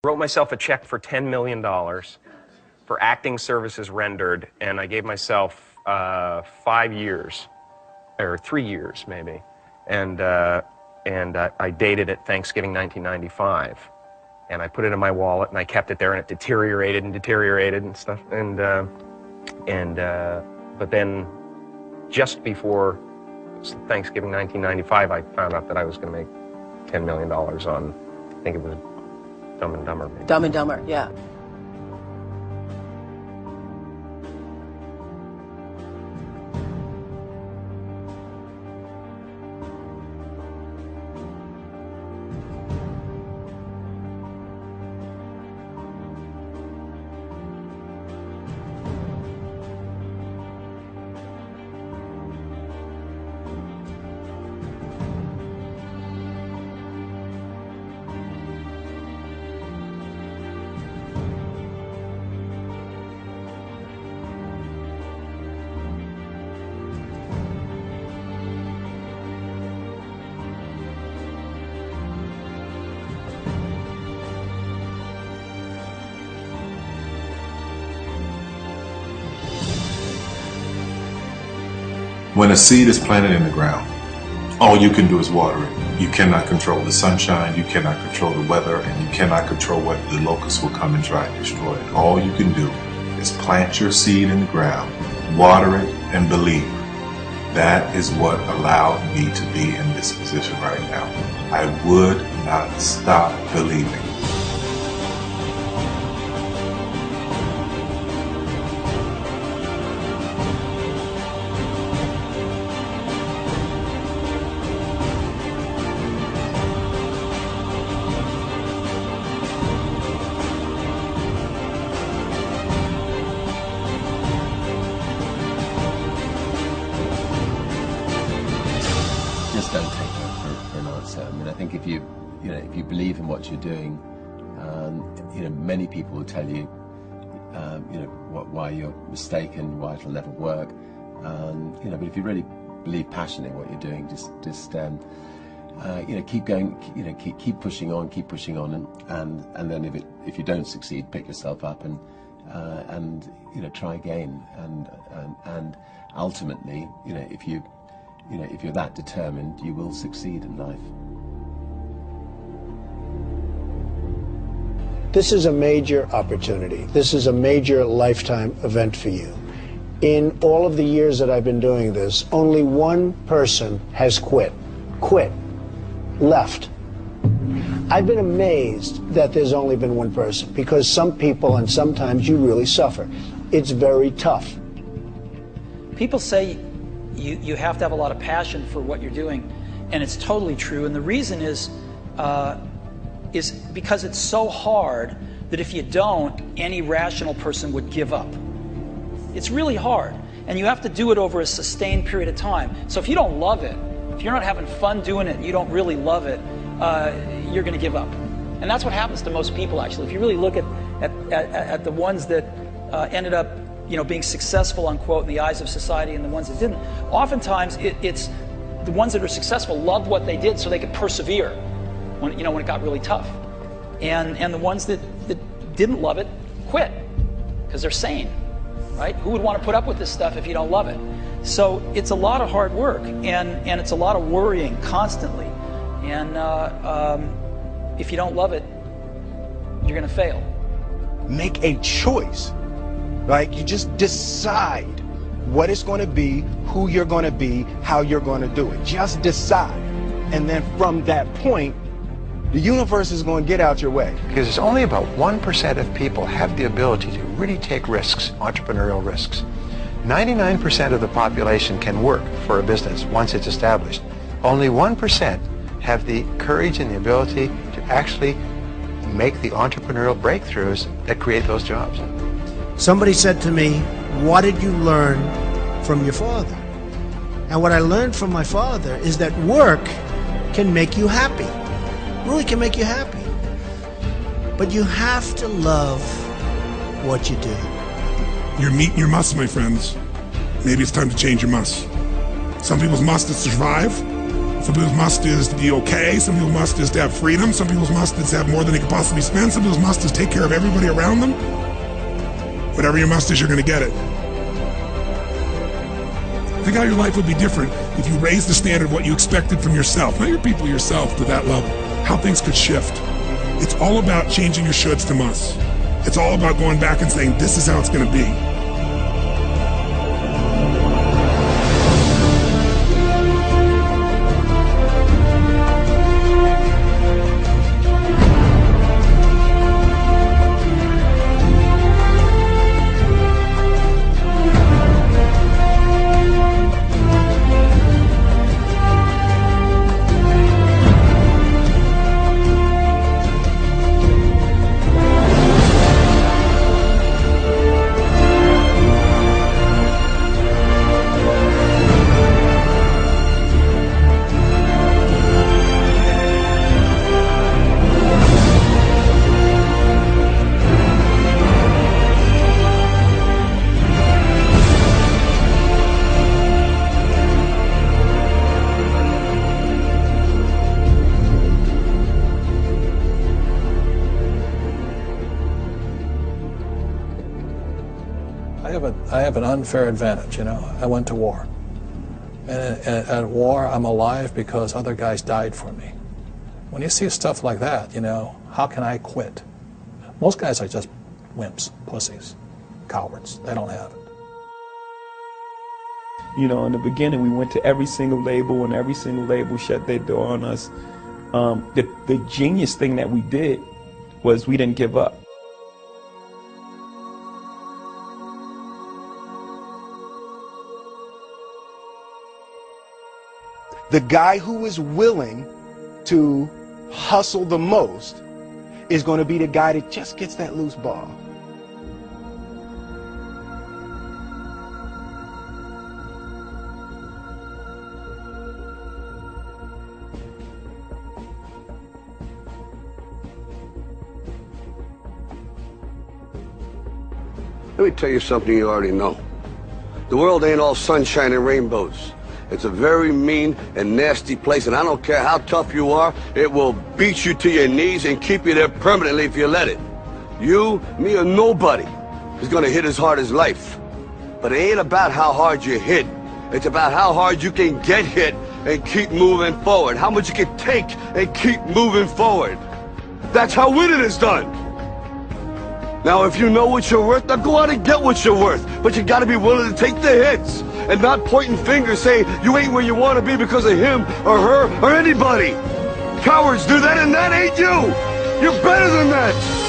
Wrote myself a check for $10 million for acting services rendered, and I gave myself 5 years, or 3 years maybe, and I dated it Thanksgiving 1995, and I put it in my wallet, and I kept it there, and it deteriorated and stuff, but then just before Thanksgiving 1995, I found out that I was going to make $10 million on, I think it was Dumb and Dumber. Maybe. Dumb and Dumber, yeah. When a seed is planted in the ground, all you can do is water it. You cannot control the sunshine, you cannot control the weather, and you cannot control what the locusts will come and try and destroy it. All you can do is plant your seed in the ground, water it, and believe. That is what allowed me to be in this position right now. I would not stop believing. Just don't take no for an answer. I mean, I think if you believe in what you're doing, many people will tell you, why you're mistaken, why it'll never work. But if you really believe passionately in what you're doing, just keep going, keep pushing on, and then if you don't succeed, pick yourself up and try again, and ultimately, if you're that determined, you will succeed in life. This is a major opportunity. This is a major lifetime event for you. In all of the years that I've been doing this, only one person has quit, left. I've been amazed that there's only been one person, because some people, and sometimes you really suffer. It's very tough. People say you have to have a lot of passion for what you're doing, and it's totally true. And the reason is because it's so hard that if you don't, any rational person would give up. It's really hard, and you have to do it over a sustained period of time. So if you don't love it, if you're not having fun doing it, and you don't really love it, you're going to give up. And that's what happens to most people, actually. If you really look at the ones that ended up being successful, unquote, in the eyes of society, and the ones that didn't, oftentimes it's the ones that are successful loved what they did so they could persevere when it got really tough. And the ones that didn't love it quit because they're sane, right? Who would want to put up with this stuff if you don't love it? So it's a lot of hard work, and it's a lot of worrying constantly. And if you don't love it, you're going to fail. Make a choice. Like, you just decide what it's going to be, who you're going to be, how you're going to do it. Just decide. And then from that point, the universe is going to get out your way. Because it's only about 1% of people have the ability to really take risks, entrepreneurial risks. 99% of the population can work for a business once it's established. Only 1% have the courage and the ability to actually make the entrepreneurial breakthroughs that create those jobs. Somebody said to me, what did you learn from your father? And what I learned from my father is that work can make you happy. Really can make you happy. But you have to love what you do. You're meeting your must, my friends. Maybe it's time to change your must. Some people's must is to survive. Some people's must is to be okay. Some people's must is to have freedom. Some people's must is to have more than they could possibly spend. Some people's must is take care of everybody around them. Whatever your must is, you're going to get it. Think how your life would be different if you raised the standard of what you expected from yourself, not your people, yourself, to that level. How things could shift. It's all about changing your shoulds to musts. It's all about going back and saying, this is how it's going to be. I have an unfair advantage, you know. I went to war. And at war, I'm alive because other guys died for me. When you see stuff like that, you know, how can I quit? Most guys are just wimps, pussies, cowards. They don't have it. You know, in the beginning, we went to every single label, and every single label shut their door on us. The genius thing that we did was we didn't give up. The guy who is willing to hustle the most is going to be the guy that just gets that loose ball. Let me tell you something you already know. The world ain't all sunshine and rainbows. It's a very mean and nasty place, and I don't care how tough you are, it will beat you to your knees and keep you there permanently if you let it. You, me, or nobody is gonna hit as hard as life. But it ain't about how hard you hit. It's about how hard you can get hit and keep moving forward. How much you can take and keep moving forward. That's how winning is done. Now, if you know what you're worth, now go out and get what you're worth. But you gotta be willing to take the hits and not pointing fingers saying you ain't where you want to be because of him or her or anybody. Cowards do that, and that ain't you. You're better than that.